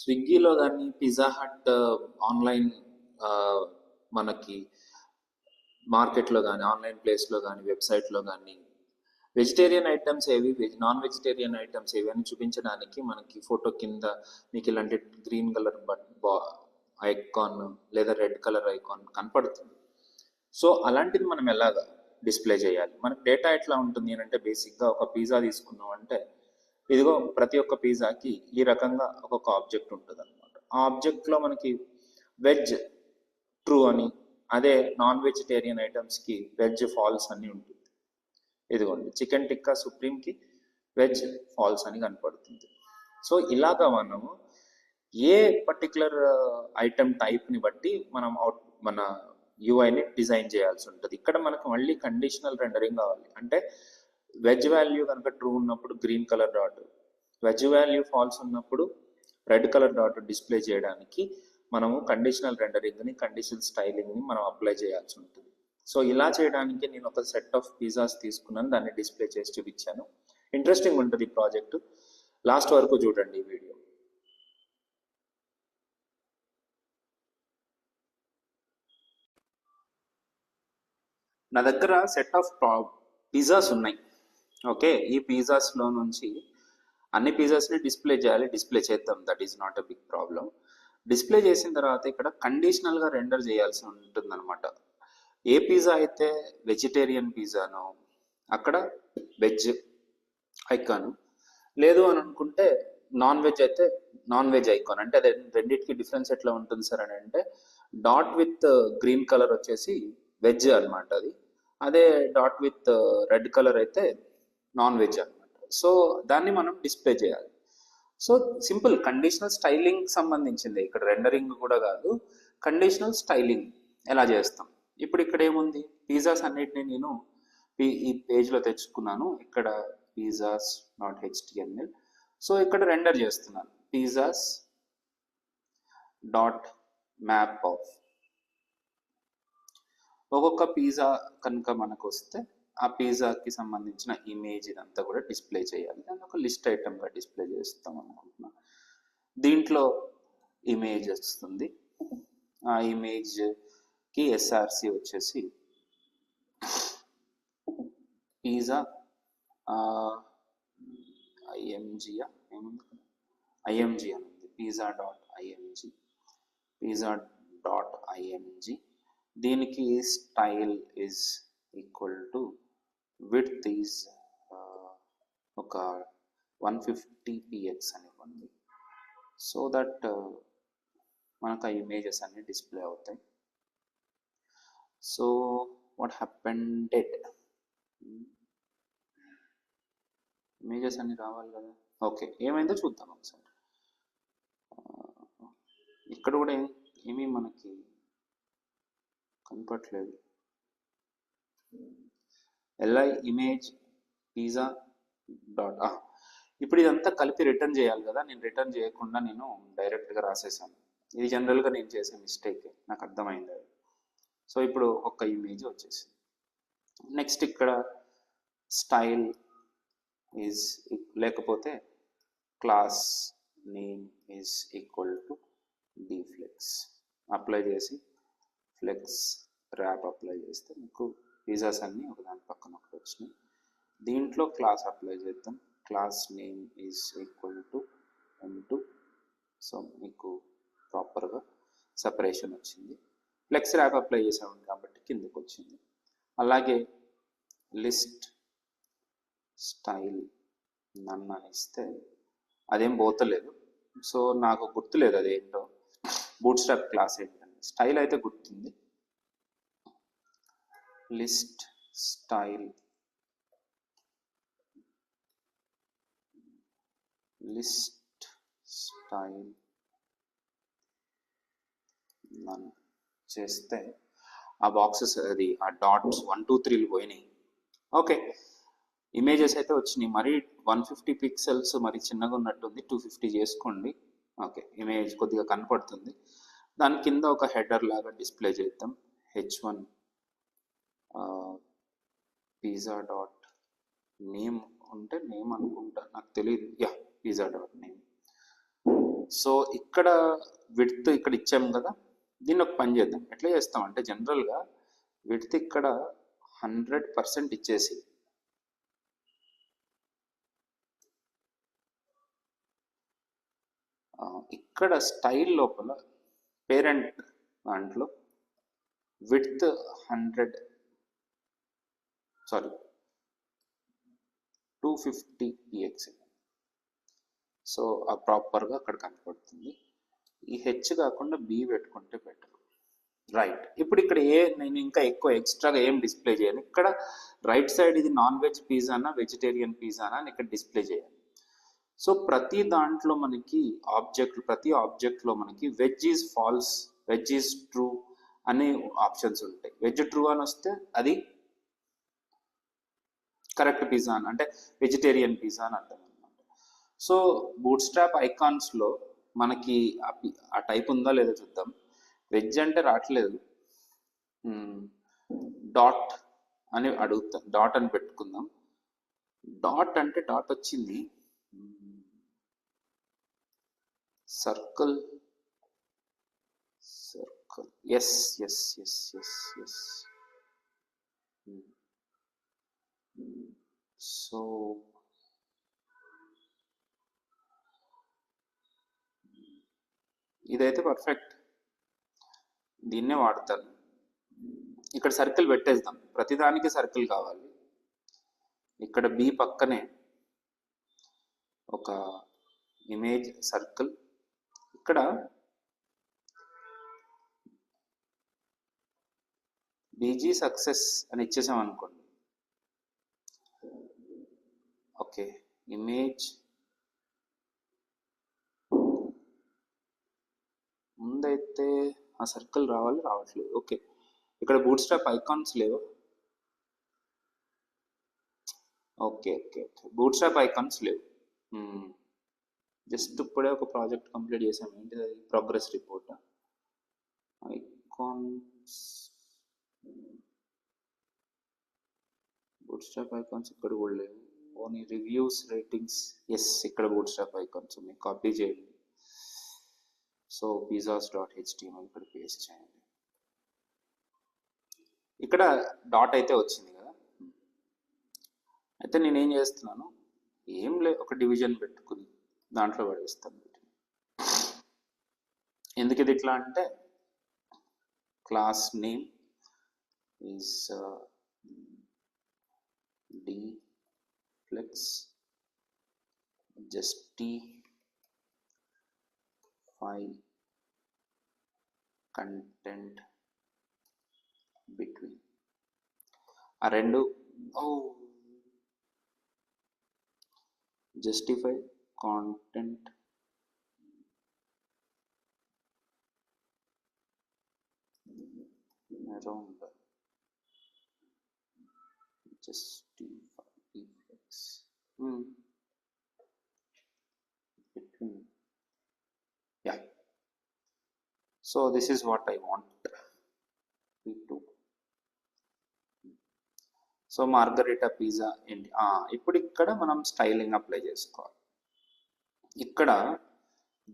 స్విగ్గీలో కానీ pizza hot online మనకి మార్కెట్లో కానీ ఆన్లైన్ ప్లేస్లో కానీ వెబ్సైట్లో కానీ వెజిటేరియన్ ఐటమ్స్ ఏవి నాన్ వెజిటేరియన్ ఐటమ్స్ ఏవి అని చూపించడానికి మనకి ఫోటో కింద మీకు ఇలాంటి గ్రీన్ కలర్ ఐకాన్ లేదా రెడ్ కలర్ ఐకాన్ కనపడుతుంది. సో అలాంటిది మనం ఎలాగా డిస్ప్లే చేయాలి? మనకి డేటా ఎట్లా ఉంటుంది అని అంటే, బేసిక్గా ఒక పిజ్జా తీసుకున్నాం అంటే ఇదిగో ప్రతి ఒక్క పిజ్జాకి ఈ రకంగా ఒక్కొక్క ఆబ్జెక్ట్ ఉంటుంది అనమాట. ఆ ఆబ్జెక్ట్లో మనకి వెజ్ ట్రూ అని, అదే నాన్ వెజిటేరియన్ ఐటమ్స్కి వెజ్ ఫాల్స్ అని ఉంటుంది. ఇదిగోండి చికెన్ టిక్కా సుప్రీంకి వెజ్ ఫాల్స్ అని కనపడుతుంది. సో ఇలాగా మనము ఏ పర్టికులర్ ఐటమ్ టైప్ని బట్టి మనం మన యూఐని డిజైన్ చేయాల్సి ఉంటుంది. ఇక్కడ మనకు మళ్ళీ కండిషనల్ రెండరింగ్ కావాలి. అంటే వెజ్ వాల్యూ కనుక ట్రూ ఉన్నప్పుడు green colour dot, veg value false ఉన్నప్పుడు రెడ్ కలర్ డాట్ డిస్ప్లే చేయడానికి మనము కండిషనల్ రెండరింగ్ని, కండిషనల్ స్టైలింగ్ని మనం అప్లై చేయాల్సి ఉంటుంది. సో ఇలా చేయడానికి నేను ఒక సెట్ ఆఫ్ పిజ్జాస్ తీసుకున్నాను, దాన్ని డిస్ప్లే చేసి చూపించాను. ఇంట్రెస్టింగ్ ఉంటుంది ఈ ప్రాజెక్టు, లాస్ట్ వరకు చూడండి ఈ వీడియో. నా దగ్గర సెట్ ఆఫ్ పిజ్జాస్ ఉన్నాయి. ఓకే, ఈ పిజ్జాస్లో నుంచి అన్ని పిజ్జాస్ని డిస్ప్లే చేయాలి, డిస్ప్లే చేద్దాం, that is not a big problem. Display చేసిన తర్వాత ఇక్కడ కండిషనల్గా రెండర్ చేయాల్సి ఉంటుంది అనమాట. ఏ పిజ్జా అయితే వెజిటేరియన్ పిజ్జానో అక్కడ వెజ్ ఐకాన్, లేదు అని అనుకుంటే నాన్ వెజ్ అయితే నాన్ వెజ్ ఐకాన్. అంటే అదే రెండింటికి డిఫరెన్స్ ఎట్లా ఉంటుంది సార్ అని అంటే, డాట్ విత్ గ్రీన్ కలర్ వచ్చేసి వెజ్ అనమాట అది, అదే డాట్ విత్ రెడ్ కలర్ అయితే నాన్ వెజ్ అనమాట. సో దాన్ని మనం డిస్ప్లే చేయాలి. సో సింపుల్ కండిషనల్ స్టైలింగ్ సంబంధించింది, ఇక్కడ రెండరింగ్ కూడా కాదు, కండిషనల్ స్టైలింగ్ ఎలా చేస్తాం. ఇప్పుడు ఇక్కడ ఏముంది, పిజ్జాస్ అన్నిటిని నేను ఈ పేజ్లో తెచ్చుకున్నాను. ఇక్కడ పిజ్జాస్ నాట్ HTML. సో ఇక్కడ రెండర్ చేస్తున్నాను పిజ్జాస్ డాట్ మ్యాప్ ఆఫ్. ఒక్కొక్క పిజ్జా కనుక మనకు వస్తే ఆ పిజ్జాకి సంబంధించిన ఇమేజ్ ఇదంతా కూడా డిస్ప్లే చేయాలి. దాన్ని ఒక లిస్ట్ ఐటమ్గా డిస్ప్లే చేస్తాం అనుకుంటున్నాను. దీంట్లో ఇమేజ్ వస్తుంది, ఆ ఇమేజ్కి SRC వచ్చేసి పిజ్జా IMG ఏముంది, IMG అని ఉంది, pizza dot IMG, pizza dot IMG. దీనికి style is equal to width is ఒక 150 px అని ఉంది. సో దట్ మనకు ఆ ఇమేజెస్ అన్ని డిస్ప్లే అవుతాయి. సో వాట్ హ్యాపెండ్, ఇమేజెస్ అన్ని రావాలి కదా. ఓకే, ఏమైందో చూద్దాం ఒకసారి. ఇక్కడ కూడా ఏమీ మనకి కనపట్లేదు. LI ఇమేజ్ పిజ్జా డాట్, ఇప్పుడు ఇదంతా కలిపి రిటర్న్ చేయాలి కదా. నేను రిటర్న్ చేయకుండా నేను డైరెక్ట్గా రాసేసాను. ఇది జనరల్గా నేను చేసే మిస్టేక్, నాకు అర్థమైంది అది. సో ఇప్పుడు ఒక ఇమేజ్ వచ్చేసింది. నెక్స్ట్ ఇక్కడ స్టైల్ ఈజ్ లేకపోతే class name is equal to d flex. Apply చేసి ఫ్లెక్స్ ర్యాప్ అప్లై చేస్తే మీకు పిజ్జాస్ అన్నీ ఒకదాని పక్కన ఒకటి వచ్చినాయి. దీంట్లో క్లాస్ అప్లై చేద్దాం, class name is equal to M2. So మీకు ప్రాపర్గా సపరేషన్ వచ్చింది. ఫ్లెక్స్ ర్యాప్ అప్లై చేసాము కాబట్టి కిందకు వచ్చింది. అలాగే లిస్ట్ స్టైల్ నన్ను అని ఇస్తే అదేం పోతలేదు. సో నాకు గుర్తులేదు అదేంటో, బూట్ స్ట్రాప్ క్లాస్ ఏంటంటే. స్టైల్ అయితే గుర్తుంది, లిస్ట్ స్టైల్, లిస్ట్ స్టైల్ నన్ చేస్తే ఆ బాక్సెస్ అది ఆ డాట్స్ 1 2 3 పోయినాయి. ఓకే, ఇమేజెస్ అయితే వచ్చినాయి. మరి 150 పిక్సెల్స్ మరి చిన్నగా ఉన్నట్టుంది, 250 చేసుకోండి. ఓకే, ఇమేజ్ కొద్దిగా కనపడుతుంది. దాని కింద ఒక హెడర్ లాగా డిస్ప్లే చేద్దాం, H1 పిజ్జా డాట్ నేమ్ ఉంటే నేమ్ అనుకుంటా, నాకు తెలియదు. Pizza dot name. సో ఇక్కడ విడ్త్ ఇక్కడ ఇచ్చాము కదా, దీన్ని ఒక పని చేద్దాం. ఎట్లా చేస్తాం అంటే జనరల్గా విడ్త్ ఇక్కడ 100% ఇచ్చేసి ఇక్కడ స్టైల్ లోపల పేరెంట్ దాంట్లో విడ్త్ 250 px. సో ఆ ప్రాపర్గా అక్కడ కనపడుతుంది. ఈ హెచ్ కాకుండా బి పెట్టుకుంటే బెటర్. రైట్, ఇప్పుడు ఇక్కడ నేను ఇంకా ఎక్కువ ఎక్స్ట్రాగా ఏం డిస్ప్లే చేయాలి? ఇక్కడ రైట్ సైడ్ ఇది నాన్ వెజ్ పిజ్జానా వెజిటేరియన్ పిజ్జానా అని ఇక్కడ డిస్ప్లే చేయాలి. సో ప్రతి దాంట్లో మనకి ప్రతి ఆబ్జెక్ట్లో మనకి veg is false, veg is true అనే ఆప్షన్స్ ఉంటాయి. వెజ్ ట్రూ అని వస్తే అది కరెక్ట్ పిజ్జా అని, అంటే వెజిటేరియన్ పిజ్జా అని అర్థం అనమాట. సో బూట్ స్ట్రాప్ ఐకాన్స్లో మనకి ఆ టైప్ ఉందా లేదా చూద్దాం. వెజ్ అంటే రావట్లేదు, డాట్ అని అడుగుతా, డాట్ అని పెట్టుకుందాం. డాట్ అంటే డాట్ వచ్చింది, circle S S S S S. So ఇదైతే పర్ఫెక్ట్, దీన్నే వాడతాను. ఇక్కడ సర్కిల్ పెట్టేద్దాం, ప్రతిదానికి సర్కిల్ కావాలి. ఇక్కడ బి పక్కనే ఒక ఇమేజ్ సర్కిల్, ఇక్కడ బీజీ సక్సెస్ అని ఇచ్చేసాం అనుకోండి. ఓకే, ఇమేజ్ ముందైతే ఆ సర్కిల్ రావట్లేదు. ఓకే, ఇక్కడ బూట్ స్ట్రాప్ ఐకాన్స్ లేవు. Okay okay okay, boot strap icons లేవు. జస్ట్ ఇప్పుడే ఒక ప్రాజెక్ట్ కంప్లీట్ చేసాం. ఏంటిది అది? Progress report. Icons, boot strap icons ఇక్కడ కూడా లేవు. Only reviews, ratings. ఎస్, ఇక్కడ బూట్ స్ట్రాప్ ఐకాన్స్ ఉన్నాయి, కాపీ చేయండి. సో pizzas.html ఇక్కడ పేస్ట్ చేయండి. ఇక్కడ డాట్ అయితే వచ్చింది కదా. అయితే నేనేం చేస్తున్నాను, ఏం లే, ఒక డివిజన్ పెట్టుకుని దాంట్లో పడేస్తాను. ఎందుకు ఇది ఇట్లా అంటే, class name is dflex justify content between ఆ రెండు. justify content around justify deflex between. Yeah, so this is what I want to. So margherita pizza ఏంటి? ఇప్పుడు ఇక్కడ మనం స్టైలింగ్ అప్లై చేసుకోవాలి. ఇక్కడ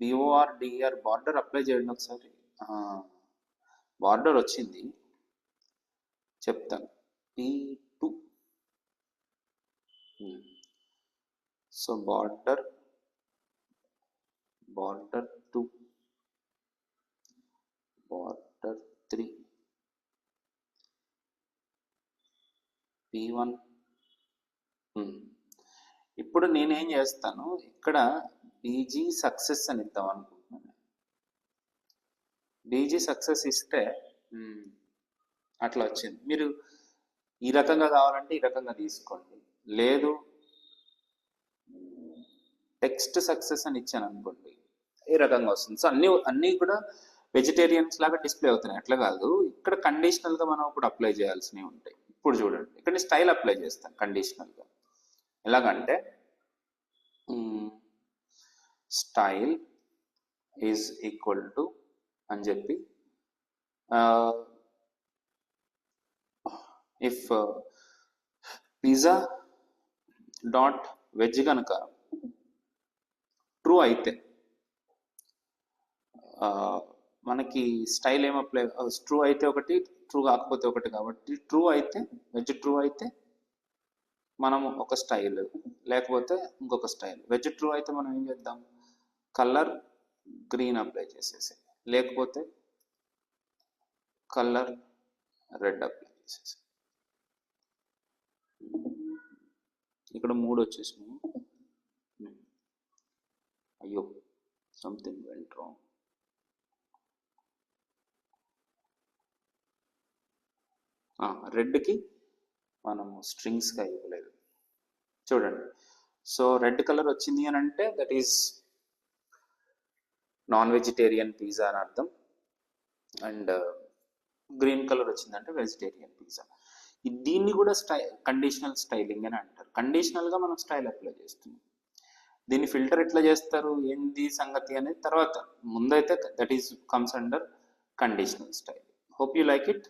BORDR బార్డర్ అప్లై చేయండి ఒకసారి. బార్డర్ వచ్చింది, చెప్తాను. P2. So border 2, border 3, P1. ఇప్పుడు నేనేం చేస్తాను, ఇక్కడ బీజీ సక్సెస్ అని ఇద్దాం అనుకుంటున్నాను. బీజీ సక్సెస్ ఇస్తే అట్లా వచ్చింది. మీరు ఈ రకంగా కావాలంటే ఈ రకంగా తీసుకోండి, లేదు టెక్స్ట్ సక్సెస్ అని ఇచ్చాను అనుకోండి, ఏ రకంగా వస్తుంది. సో అన్నీ కూడా వెజిటేరియన్స్ లాగా డిస్ప్లే అవుతున్నాయి. అట్లా కాదు, ఇక్కడ కండిషనల్గా మనం ఇప్పుడు అప్లై చేయాల్సినవి ఉంటాయి. ఇప్పుడు చూడండి, ఇక్కడ స్టైల్ అప్లై చేస్తాను కండిషనల్గా. ఎలాగంటే స్టైల్ ఈజ్ ఈక్వల్ టు అని చెప్పి, ఇఫ్ పిజ్జా డాట్ వెజ్ కనుక ట్రూ అయితే, మనకి స్టైల్ ఏం అప్లై, ట్రూ అయితే ఒకటి, ట్రూ కాకపోతే ఒకటి. కాబట్టి ట్రూ అయితే, వెజ్ ట్రూ అయితే మనం ఒక స్టైల్, లేకపోతే ఇంకొక స్టైల్. వెజ్ ట్రూ అయితే మనం ఏం చేద్దాం, కలర్ గ్రీన్ అప్లై చేసేసి, లేకపోతే కలర్ రెడ్ అప్లై చేసేసి. ఇక్కడ 3 వచ్చేసినాయి. అయ్యో, సంథింగ్ వెంట్ రాంగ్. రెడ్కి మనము స్ట్రింగ్స్గా ఇవ్వలేదు చూడండి. సో రెడ్ కలర్ వచ్చింది అని అంటే that is non vegetarian pizza అని అర్థం. అండ్ గ్రీన్ కలర్ వచ్చిందంటే వెజిటేరియన్ పిజ్జా. దీన్ని కూడా కండిషనల్ స్టైలింగ్ అని అంటారు. కండిషనల్గా మనం స్టైల్ అప్లై చేస్తున్నాం. దీన్ని ఫిల్టర్ ఎట్లా చేస్తారు, ఏంది సంగతి అనేది తర్వాత. ముందైతే that is comes under conditional style. Hope you like it.